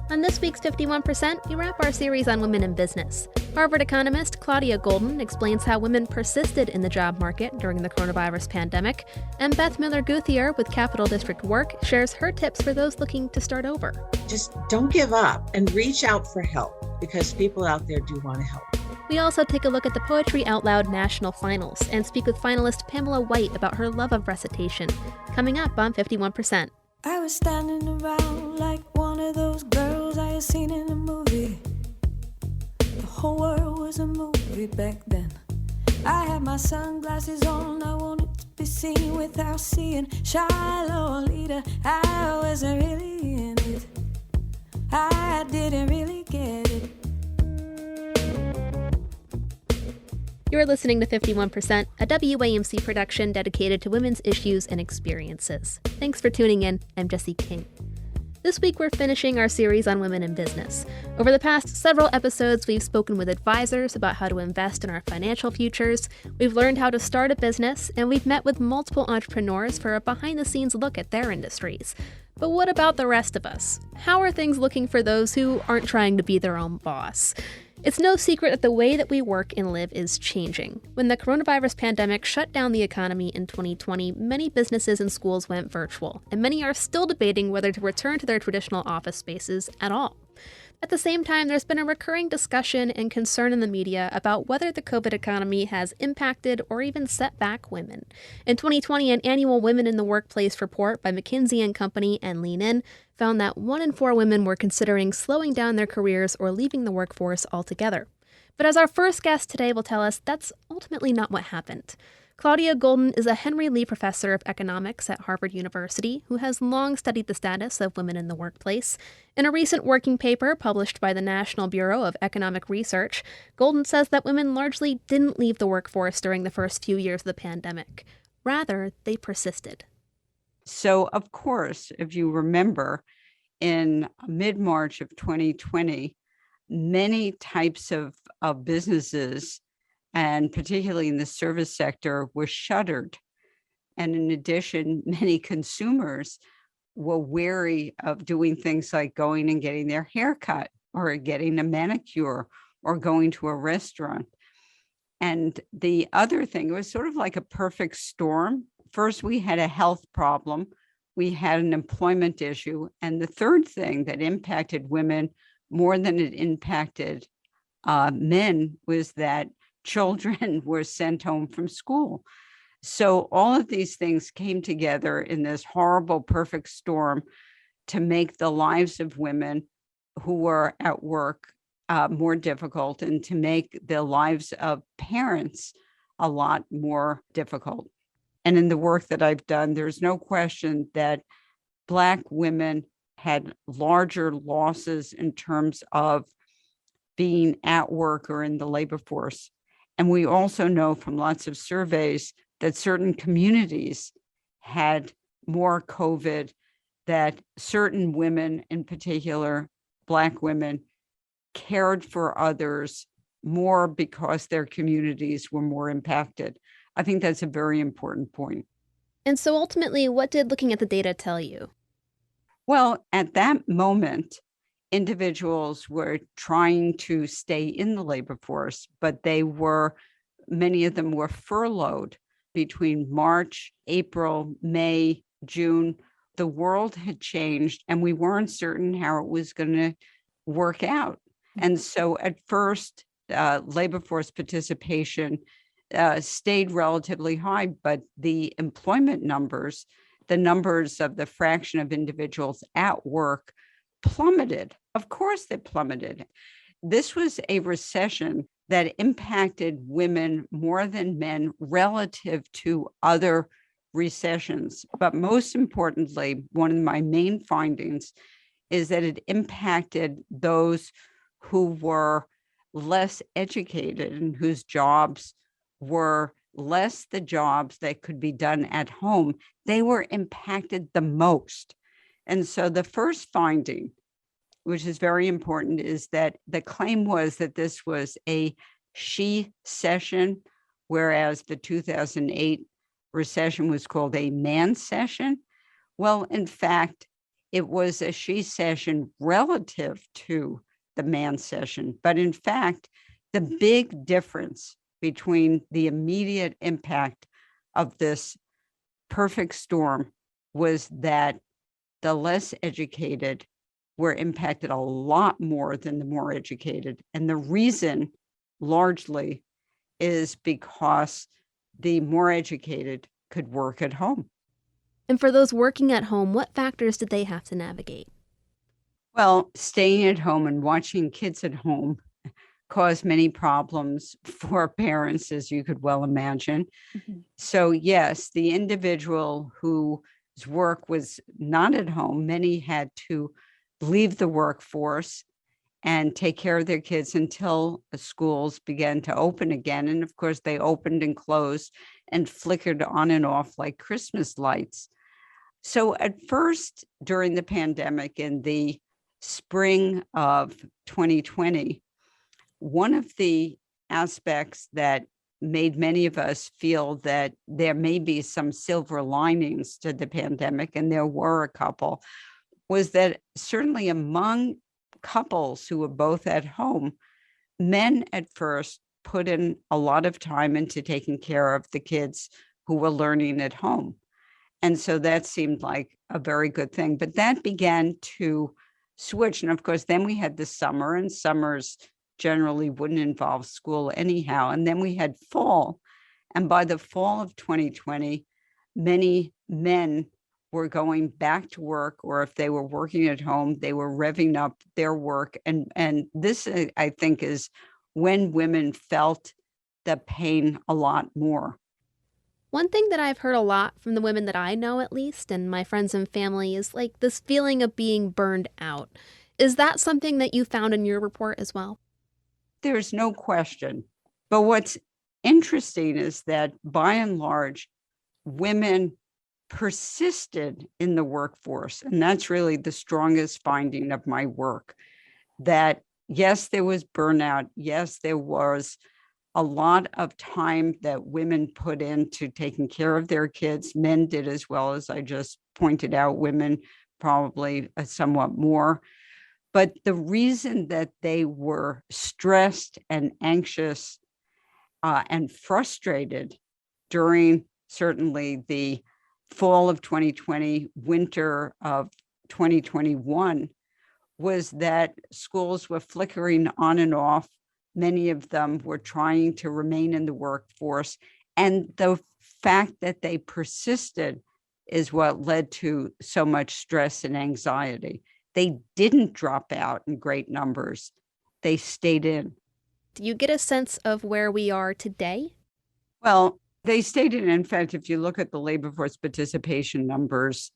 On this week's 51%, we wrap our series on women in business. Harvard economist Claudia Goldin explains how women persisted in the job market during the coronavirus pandemic, and Beth Miller Guthier with Capital District WERC shares her tips for those looking to start over. Just don't give up and reach out for help, because people out there do want to help. We also take a look at the Poetry Out Loud National Finals and speak with finalist Pamela White about her love of recitation. Coming up on 51%. I was standing around like one of those girls I had seen in a movie. The whole world was a movie back then. I had my sunglasses on, I wanted to be seen without seeing shy Lolita. I wasn't really in it, I didn't really get it. You're listening to 51%, a WAMC production dedicated to women's issues and experiences. Thanks for tuning in. I'm Jessie King. This week, we're finishing our series on women in business. Over the past several episodes, we've spoken with advisors about how to invest in our financial futures, we've learned how to start a business, and we've met with multiple entrepreneurs for a behind-the-scenes look at their industries. But what about the rest of us? How are things looking for those who aren't trying to be their own boss? It's no secret that the way that we work and live is changing. When the coronavirus pandemic shut down the economy in 2020, many businesses and schools went virtual, and many are still debating whether to return to their traditional office spaces at all. At the same time, there's been a recurring discussion and concern in the media about whether the COVID economy has impacted or even set back women. In 2020, an annual Women in the Workplace report by McKinsey & Company and Lean In found that 1 in 4 women were considering slowing down their careers or leaving the workforce altogether. But as our first guest today will tell us, that's ultimately not what happened. Claudia Goldin is a Henry Lee Professor of Economics at Harvard University who has long studied the status of women in the workplace. In a recent working paper published by the National Bureau of Economic Research, Goldin says that women largely didn't leave the workforce during the first few years of the pandemic. Rather, they persisted. So, of course, if you remember, in mid-March of 2020, many types of businesses, and particularly in the service sector, were shuttered. And in addition, many consumers were wary of doing things like going and getting their hair cut or getting a manicure or going to a restaurant. And the other thing, it was sort of like a perfect storm. First, we had a health problem. We had an employment issue. And the third thing that impacted women more than it impacted men was that children were sent home from school. So all of these things came together in this horrible, perfect storm to make the lives of women who were at work more difficult, and to make the lives of parents a lot more difficult. And in the work that I've done, there's no question that Black women had larger losses in terms of being at work or in the labor force. And we also know from lots of surveys that certain communities had more COVID, that certain women, in particular, Black women, cared for others more because their communities were more impacted. I think that's a very important point. And so ultimately, what did looking at the data tell you? Well, at that moment, individuals were trying to stay in the labor force, but many of them were furloughed between March, April, May, June. The world had changed and we weren't certain how it was going to work out. And so at first, labor force participation stayed relatively high, but the employment numbers, the numbers of the fraction of individuals at work, plummeted. Of course they plummeted. This was a recession that impacted women more than men relative to other recessions. But most importantly, one of my main findings is that it impacted those who were less educated and whose jobs were less the jobs that could be done at home. They were impacted the most. And so the first finding, which is very important, is that the claim was that this was a she-cession, whereas the 2008 recession was called a man-cession. Well, in fact, it was a she session relative to the man session. But in fact, the big difference between the immediate impact of this perfect storm was that the less educated were impacted a lot more than the more educated. And the reason largely is because the more educated could work at home. And for those working at home, what factors did they have to navigate? Well, staying at home and watching kids at home caused many problems for parents, as you could well imagine. Mm-hmm. So yes, the individual whose work was not at home, many had to leave the workforce and take care of their kids until the schools began to open again. And of course, they opened and closed and flickered on and off like Christmas lights. So at first, during the pandemic in the spring of 2020, one of the aspects that made many of us feel that there may be some silver linings to the pandemic, and there were a couple, was that certainly among couples who were both at home, men at first put in a lot of time into taking care of the kids who were learning at home. And so that seemed like a very good thing. But that began to switch. And of course, then we had the summer, and summers generally wouldn't involve school anyhow. And then we had fall. And by the fall of 2020, many men were going back to work, or if they were working at home, they were revving up their work. And this, I think, is when women felt the pain a lot more. One thing that I've heard a lot from the women that I know, at least, and my friends and family, is like this feeling of being burned out. Is that something that you found in your report as well? There's no question. But what's interesting is that by and large, women persisted in the workforce. And that's really the strongest finding of my work, that yes, there was burnout. Yes, there was a lot of time that women put into taking care of their kids. Men did as well, as I just pointed out, women probably somewhat more. But the reason that they were stressed and anxious and frustrated during certainly the fall of 2020, winter of 2021, was that schools were flickering on and off. Many of them were trying to remain in the workforce. And the fact that they persisted is what led to so much stress and anxiety. They didn't drop out in great numbers. They stayed in. Do you get a sense of where we are today? Well, they stayed in. In fact, if you look at the labor force participation numbers,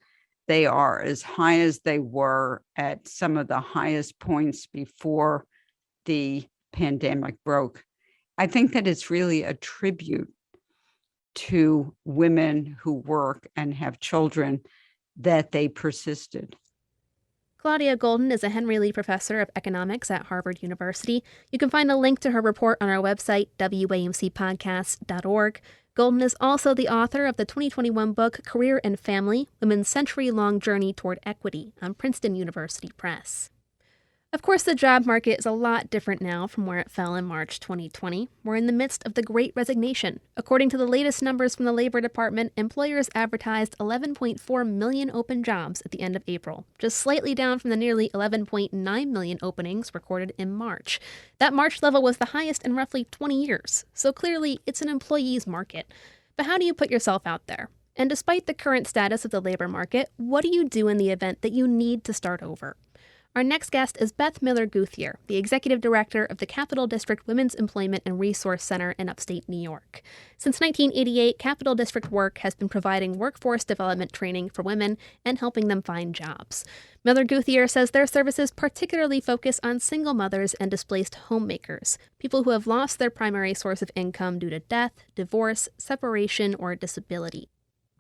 they are as high as they were at some of the highest points before the pandemic broke. I think that it's really a tribute to women who work and have children that they persisted. Claudia Goldin is a Henry Lee Professor of Economics at Harvard University. You can find a link to her report on our website, WAMCpodcast.org. Goldin is also the author of the 2021 book, Career and Family, Women's Century-Long Journey Toward Equity, on Princeton University Press. Of course, the job market is a lot different now from where it fell in March 2020. We're in the midst of the Great Resignation. According to the latest numbers from the Labor Department, employers advertised 11.4 million open jobs at the end of April, just slightly down from the nearly 11.9 million openings recorded in March. That March level was the highest in roughly 20 years, so clearly it's an employee's market. But how do you put yourself out there? And despite the current status of the labor market, what do you do in the event that you need to start over? Our next guest is Beth Miller Guthier, the Executive Director of the Capital District Women's Employment and Resource Center in upstate New York. Since 1988, Capital District WERC has been providing workforce development training for women and helping them find jobs. Miller Guthier says their services particularly focus on single mothers and displaced homemakers, people who have lost their primary source of income due to death, divorce, separation, or disability.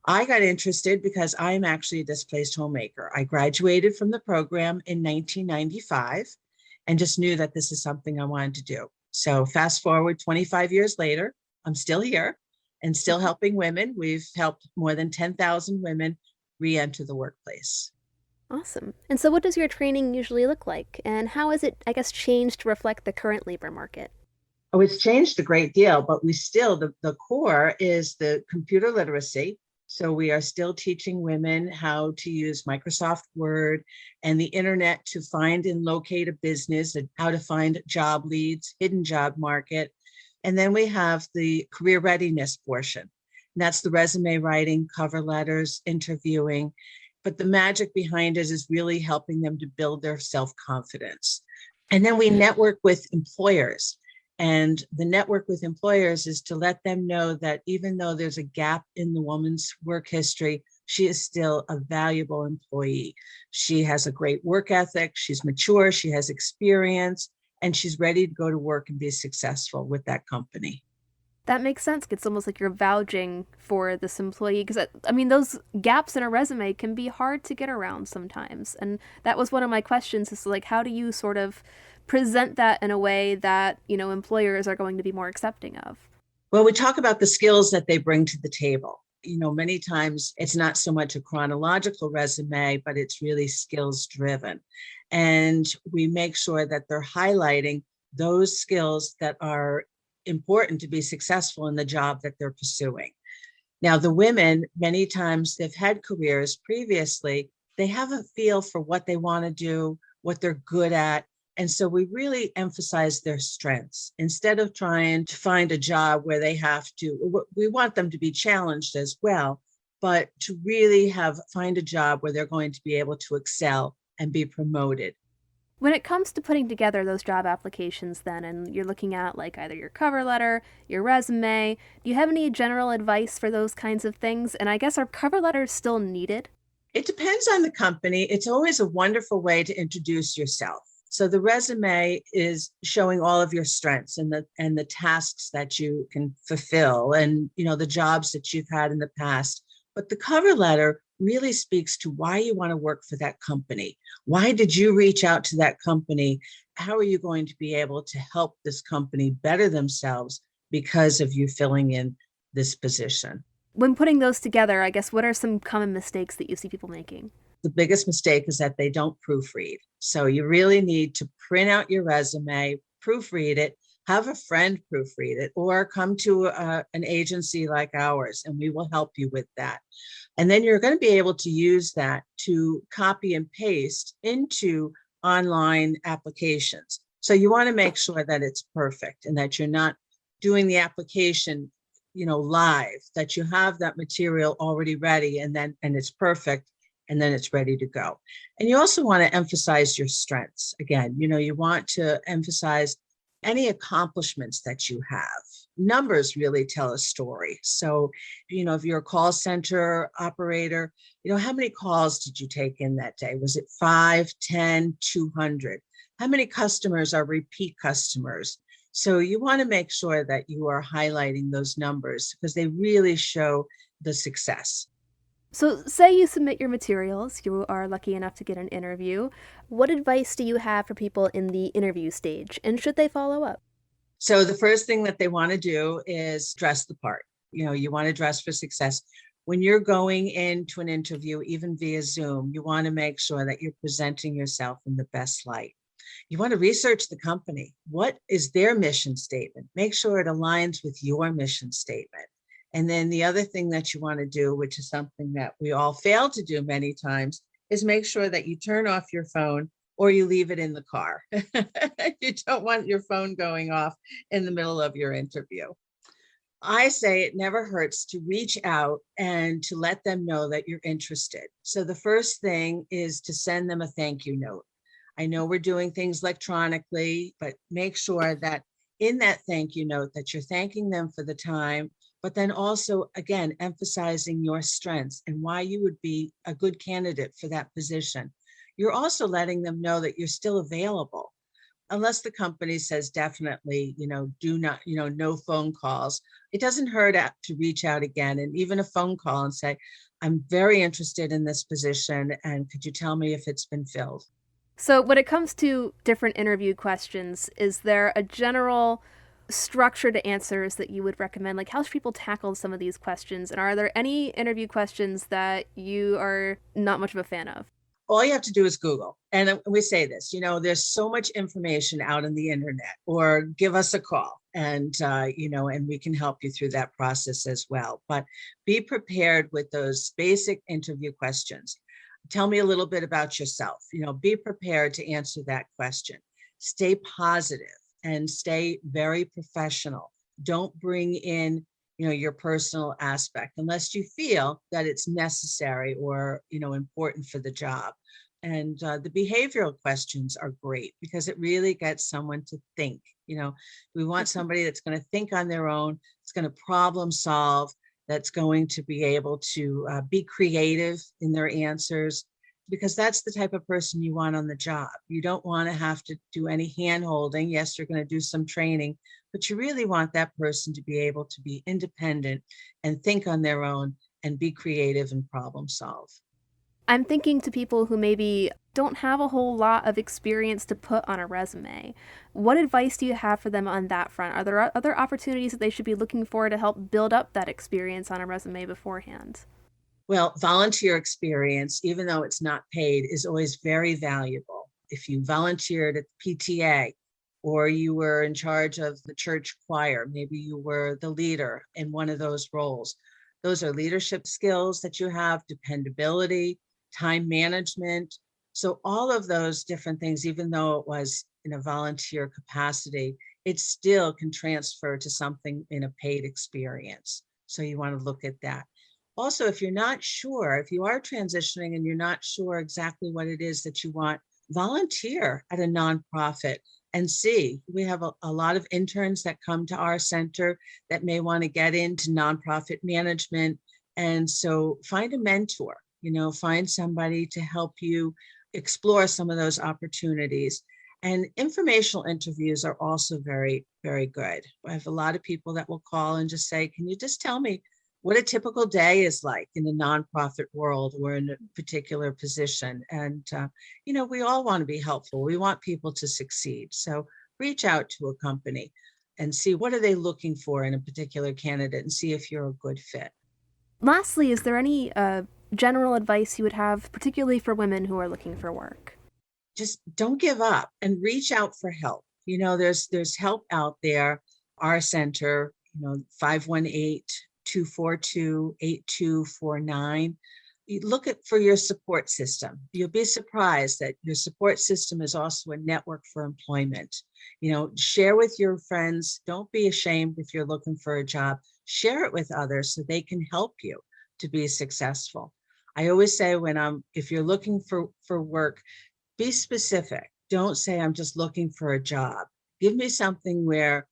I got interested because I'm actually a displaced homemaker. I graduated from the program in 1995 and just knew that this is something I wanted to do. So fast forward 25 years later, I'm still here and still helping women. We've helped more than 10,000 women re-enter the workplace. Awesome. And so what does your training usually look like? And how has it, I guess, changed to reflect the current labor market? Oh, it's changed a great deal, but we still, the core is the computer literacy. So we are still teaching women how to use Microsoft Word and the internet to find and locate a business, and how to find job leads, hidden job market. And then we have the career readiness portion. And that's the resume writing, cover letters, interviewing. But the magic behind it is really helping them to build their self-confidence. And then we network with employers. And the network with employers is to let them know that even though there's a gap in the woman's work history, she is still a valuable employee. She has a great work ethic, she's mature, she has experience, and she's ready to go to work and be successful with that company. That makes sense. It's almost like you're vouching for this employee, because I mean, those gaps in a resume can be hard to get around sometimes. And that was one of my questions, is like, how do you sort of present that in a way that, you know, employers are going to be more accepting of? Well, we talk about the skills that they bring to the table. You know, many times it's not so much a chronological resume, but it's really skills driven. And we make sure that they're highlighting those skills that are important to be successful in the job that they're pursuing. Now, the women, many times they've had careers previously, they have a feel for what they want to do, what they're good at. And so we really emphasize their strengths instead of trying to find a job where they have to, we want them to be challenged as well, but to really find a job where they're going to be able to excel and be promoted. When it comes to putting together those job applications then, and you're looking at like either your cover letter, your resume, do you have any general advice for those kinds of things? And I guess, are cover letters still needed? It depends on the company. It's always a wonderful way to introduce yourself. So the resume is showing all of your strengths and the tasks that you can fulfill, and, you know, the jobs that you've had in the past. But the cover letter really speaks to why you want to work for that company. Why did you reach out to that company? How are you going to be able to help this company better themselves because of you filling in this position? When putting those together, I guess, what are some common mistakes that you see people making? The biggest mistake is that they don't proofread. So you really need to print out your resume, proofread it, have a friend proofread it, or come to an agency like ours, and we will help you with that. And then you're going to be able to use that to copy and paste into online applications. So you want to make sure that it's perfect and that you're not doing the application, you know, live, that you have that material already ready and it's perfect, and then it's ready to go. And you also want to emphasize your strengths. Again, you know, you want to emphasize any accomplishments that you have. Numbers really tell a story. So, you know, if you're a call center operator, you know, how many calls did you take in that day? Was it 5, 10, 200? How many customers are repeat customers? So you want to make sure that you are highlighting those numbers because they really show the success. So say you submit your materials, you are lucky enough to get an interview. What advice do you have for people in the interview stage, and should they follow up? So the first thing that they want to do is dress the part. You know, you want to dress for success. When you're going into an interview, even via Zoom, you want to make sure that you're presenting yourself in the best light. You want to research the company. What is their mission statement? Make sure it aligns with your mission statement. And then the other thing that you want to do, which is something that we all fail to do many times, is make sure that you turn off your phone or you leave it in the car. You don't want your phone going off in the middle of your interview. I say it never hurts to reach out and to let them know that you're interested. So the first thing is to send them a thank you note. I know we're doing things electronically, but make sure that in that thank you note that you're thanking them for the time, but then also, again, emphasizing your strengths and why you would be a good candidate for that position. You're also letting them know that you're still available. Unless the company says definitely, you know, do not, you know, no phone calls. It doesn't hurt to reach out again, and even a phone call and say, I'm very interested in this position, and could you tell me if it's been filled? So when it comes to different interview questions, is there a general structure to answers that you would recommend? Like, how should people tackle some of these questions? And are there any interview questions that you are not much of a fan of? all you have to do is Google. And we say this, there's so much information out on the internet, or give us a call and we can help you through that process as well. But be prepared with those basic interview questions. Tell me a little bit about yourself. Be prepared to answer that question. Stay positive and stay very professional. Don't bring in your personal aspect unless you feel that it's necessary or important for the job. And the behavioral questions are great because it really gets someone to think. We want somebody that's going to think on their own, it's going to problem solve, that's going to be able to be creative in their answers, because that's the type of person you want on the job. You don't want to have to do any hand-holding. Yes, you're going to do some training, but you really want that person to be able to be independent and think on their own and be creative and problem solve. I'm thinking to people who maybe don't have a whole lot of experience to put on a resume. What advice do you have for them on that front? Are there other opportunities that they should be looking for to help build up that experience on a resume beforehand? Well, volunteer experience, even though it's not paid, is always very valuable. If you volunteered at the PTA, or you were in charge of the church choir, maybe you were the leader in one of those roles. Those are leadership skills that you have, dependability, time management. So all of those different things, even though it was in a volunteer capacity, it still can transfer to something in a paid experience. So you want to look at that. Also, if you're not sure, if you are transitioning and you're not sure exactly what it is that you want, volunteer at a nonprofit and see. We have a lot of interns that come to our center that may want to get into nonprofit management. And so find a mentor, find somebody to help you explore some of those opportunities. And informational interviews are also very, very good. I have a lot of people that will call and just say, can you just tell me what a typical day is like in the nonprofit world or in a particular position? And, we all want to be helpful. We want people to succeed. So reach out to a company and see what are they looking for in a particular candidate and see if you're a good fit. Lastly, is there any general advice you would have, particularly for women who are looking for work? Just don't give up and reach out for help. There's help out there. Our center, 518-242-8249. You look for your support system. You'll be surprised that your support system is also a network for employment. Share with your friends. Don't be ashamed if you're looking for a job. Share it with others so they can help you to be successful. I always say if you're looking for work, be specific. Don't say, I'm just looking for a job. Give me something where,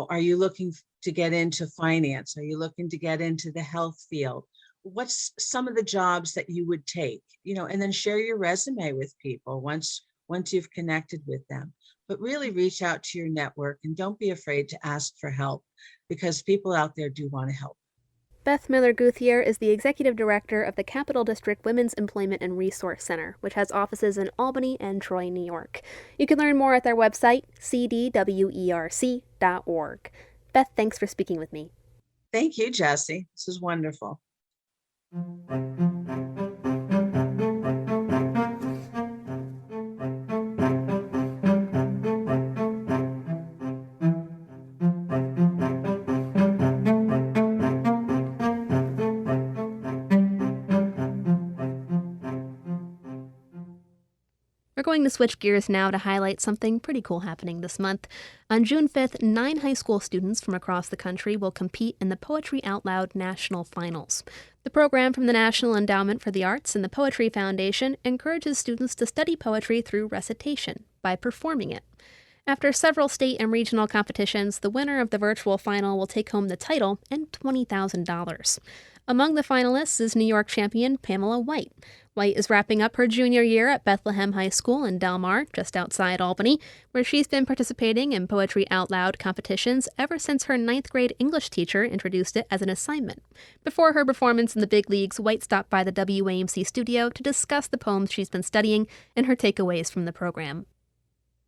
are you looking to get into finance? Are you looking to get into the health field? What's some of the jobs that you would take, and then share your resume with people once you've connected with them. But really reach out to your network and don't be afraid to ask for help, because people out there do want to help. Beth Miller Guthier is the Executive Director of the Capital District Women's Employment and Resource Center, which has offices in Albany and Troy, New York. You can learn more at their website, cdwerc.org. Beth, thanks for speaking with me. Thank you, Jessie. This is wonderful. We're going to switch gears now to highlight something pretty cool happening this month. On June 5th, 9 high school students from across the country will compete in the Poetry Out Loud National Finals. The program from the National Endowment for the Arts and the Poetry Foundation encourages students to study poetry through recitation, by performing it. After several state and regional competitions, the winner of the virtual final will take home the title and $20,000. Among the finalists is New York champion Pamela White. White is wrapping up her junior year at Bethlehem High School in Del Mar, just outside Albany, where she's been participating in Poetry Out Loud competitions ever since her 9th grade English teacher introduced it as an assignment. Before her performance in the big leagues, White stopped by the WAMC studio to discuss the poems she's been studying and her takeaways from the program.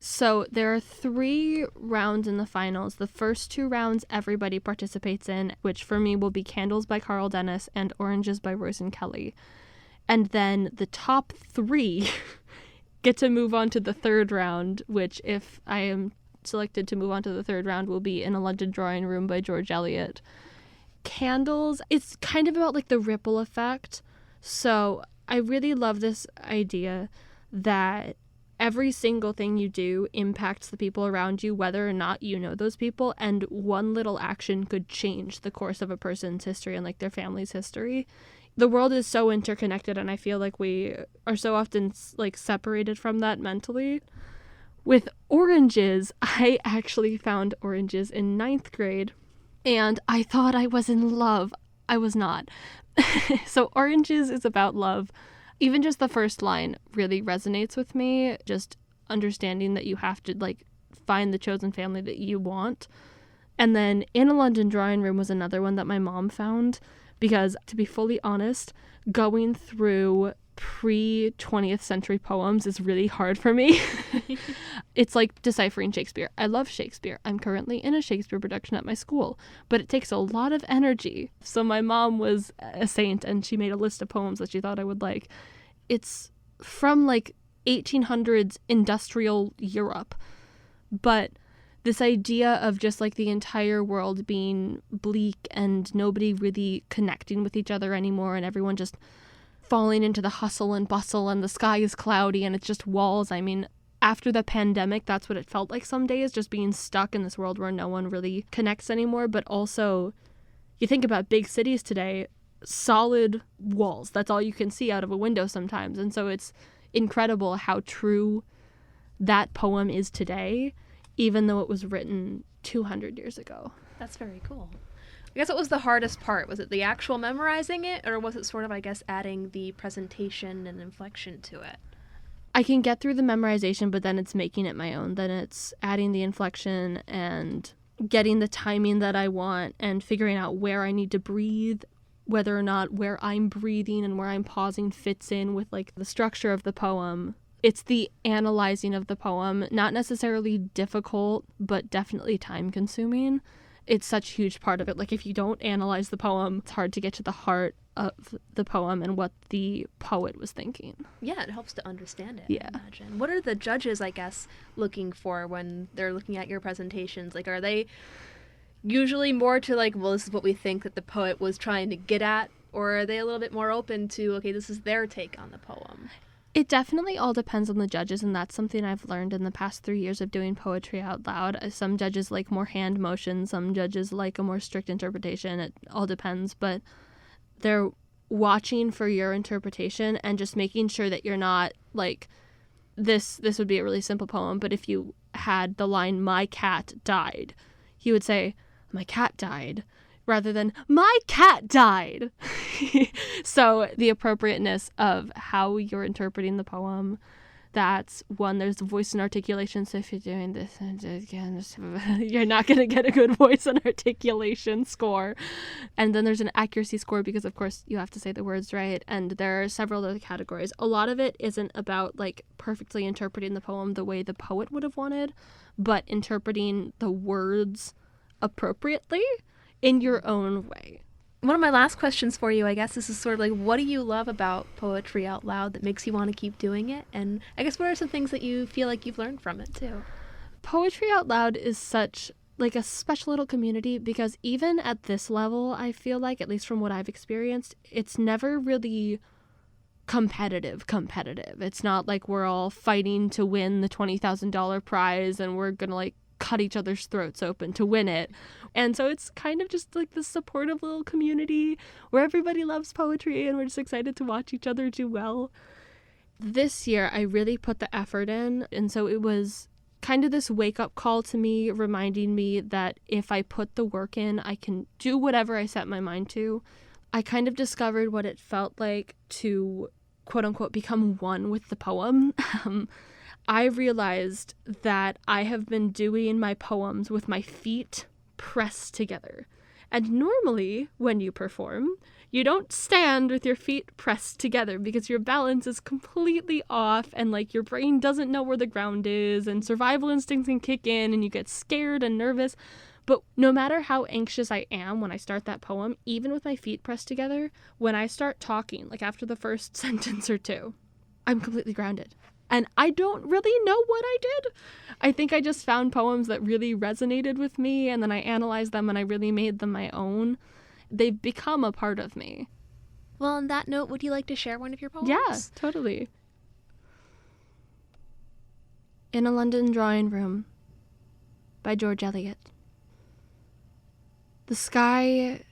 So there are 3 rounds in the finals. The first 2 rounds everybody participates in, which for me will be Candles by Carl Dennis and Oranges by Rosen Kelly. And then the top 3 get to move on to the 3rd round, which if I am selected to move on to the 3rd round will be In a London Drawing Room by George Eliot. Candles, it's kind of about like the ripple effect. So I really love this idea that every single thing you do impacts the people around you, whether or not you know those people, and one little action could change the course of a person's history and like their family's history. The world is so interconnected, and I feel like we are so often like separated from that mentally. With oranges, I actually found oranges in 9th grade, and I thought I was in love. I was not. So oranges is about love. Even just the first line really resonates with me. Just understanding that you have to like find the chosen family that you want. And then In a London Drawing Room was another one that my mom found, because to be fully honest, going through pre-20th century poems is really hard for me. It's like deciphering Shakespeare. I love Shakespeare. I'm currently in a Shakespeare production at my school, but it takes a lot of energy. So my mom was a saint, and she made a list of poems that she thought I would like. It's from like 1800s industrial Europe, but this idea of just like the entire world being bleak and nobody really connecting with each other anymore, and everyone just falling into the hustle and bustle, and the sky is cloudy and it's just walls. I mean, after the pandemic, that's what it felt like some days, just being stuck in this world where no one really connects anymore. But also, you think about big cities today, solid walls. That's all you can see out of a window sometimes. And so it's incredible how true that poem is today, even though it was written 200 years ago. That's very cool. I guess what was the hardest part? Was it the actual memorizing it, or was it sort of, I guess, adding the presentation and inflection to it? I can get through the memorization, but then it's making it my own. Then it's adding the inflection and getting the timing that I want and figuring out where I need to breathe, whether or not where I'm breathing and where I'm pausing fits in with like the structure of the poem. It's the analyzing of the poem, not necessarily difficult, but definitely time consuming. It's such a huge part of it. Like if you don't analyze the poem, it's hard to get to the heart of the poem and what the poet was thinking. Yeah, it helps to understand it. Yeah. I imagine. What are the judges, I guess, looking for when they're looking at your presentations? Like, are they usually more to like, well, this is what we think that the poet was trying to get at, or are they a little bit more open to, okay, this is their take on the poem? It definitely all depends on the judges, and that's something I've learned in the past 3 years of doing poetry out loud. Some judges like more hand motion, some judges like a more strict interpretation. It all depends, but they're watching for your interpretation and just making sure that you're not like, this would be a really simple poem, but if you had the line, "My cat died," he would say, "My cat died," rather than "My cat died." So the appropriateness of how you're interpreting the poem, that's one. There's voice and articulation. So if you're doing this and again, you're not going to get a good voice and articulation score. And then there's an accuracy score, because of course you have to say the words right. And there are several other categories. A lot of it isn't about like perfectly interpreting the poem the way the poet would have wanted, but interpreting the words appropriately in your own way. One of my last questions for you, I guess, this is sort of like, what do you love about poetry out loud that makes you want to keep doing it? And I guess what are some things that you feel like you've learned from it too? Poetry out loud is such like a special little community, because even at this level, I feel like, at least from what I've experienced, it's never really competitive. It's not like we're all fighting to win the $20,000 prize and we're going to like cut each other's throats open to win it. And so it's kind of just like this supportive little community where everybody loves poetry and we're just excited to watch each other do well. This year, I really put the effort in. And so it was kind of this wake-up call to me, reminding me that if I put the work in, I can do whatever I set my mind to. I kind of discovered what it felt like to, quote-unquote, become one with the poem. I realized that I have been doing my poems with my feet pressed together. And normally, when you perform, you don't stand with your feet pressed together because your balance is completely off and like your brain doesn't know where the ground is and survival instincts can kick in and you get scared and nervous. But no matter how anxious I am when I start that poem, even with my feet pressed together, when I start talking, like after the first sentence or two, I'm completely grounded. And I don't really know what I did. I think I just found poems that really resonated with me, and then I analyzed them and I really made them my own. They've become a part of me. Well, on that note, would you like to share one of your poems? Yeah, totally. In a London Drawing Room by George Eliot. The sky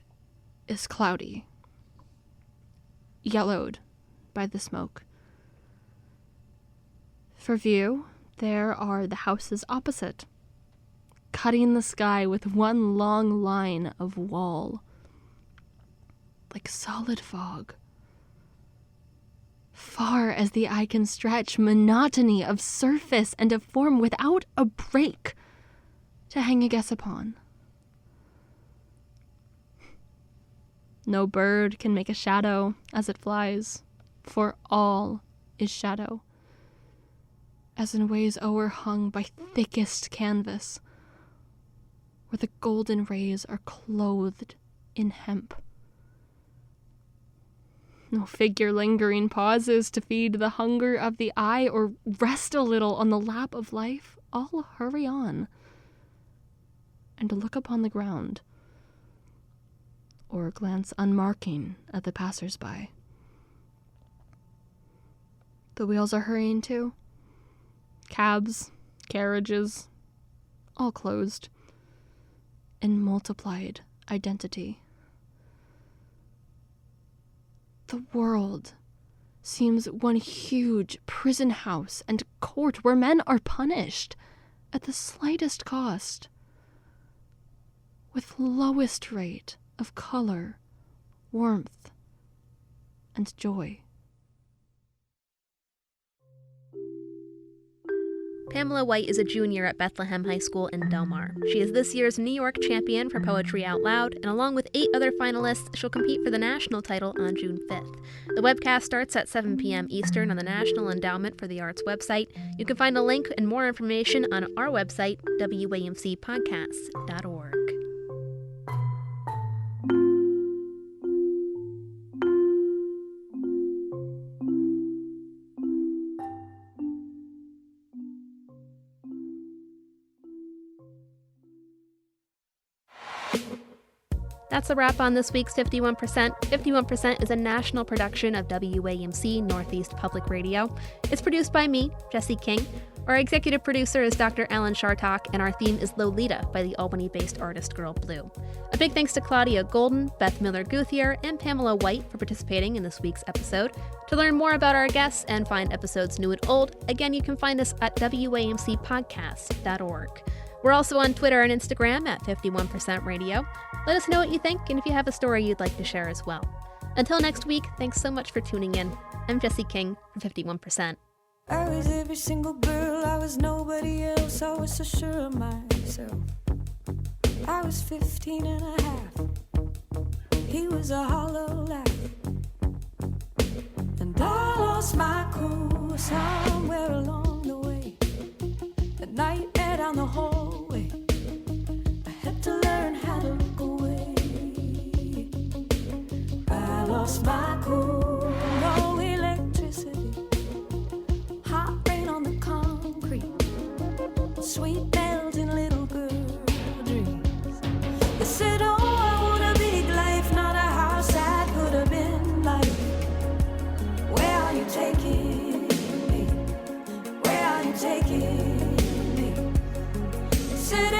is cloudy, yellowed by the smoke. For view, there are the houses opposite, cutting the sky with one long line of wall, like solid fog. Far as the eye can stretch, monotony of surface and of form without a break to hang a guess upon. No bird can make a shadow as it flies, for all is shadow, as in ways o'erhung by thickest canvas, where the golden rays are clothed in hemp. No figure lingering pauses to feed the hunger of the eye or rest a little on the lap of life. All hurry on and look upon the ground, or glance unmarking at the passers-by. The wheels are hurrying too. Cabs, carriages, all closed in multiplied identity. The world seems one huge prison house and court where men are punished at the slightest cost, with lowest rate of color, warmth, and joy. Pamela White is a junior at Bethlehem High School in Del Mar. She is this year's New York champion for Poetry Out Loud, and along with 8 other finalists, she'll compete for the national title on June 5th. The webcast starts at 7 p.m. Eastern on the National Endowment for the Arts website. You can find a link and more information on our website, WAMCpodcasts.org. That's a wrap on this week's 51%. 51% is a national production of WAMC Northeast Public Radio. It's produced by me, Jesse King. Our executive producer is Dr. Alan Chartock, and our theme is Lolita by the Albany-based artist Girl Blue. A big thanks to Claudia Goldin, Beth Miller Guthier, and Pamela White for participating in this week's episode. To learn more about our guests and find episodes new and old, again, you can find us at WAMCpodcasts.org. We're also on Twitter and Instagram at 51% Radio. Let us know what you think and if you have a story you'd like to share as well. Until next week, thanks so much for tuning in. I'm Jesse King for 51%. I was every single girl, I was nobody else, I was so sure of myself. I was 15 and a half, he was a hollow laugh. And I lost my cool somewhere along the way. At night and down the hallway, I had to learn how to look away. I lost my cool, no electricity, hot rain on the concrete, sweet melting little girl dreams. They said, oh, I want a big life, not a house that could have been life. Where are you taking me? Where are you taking me? Said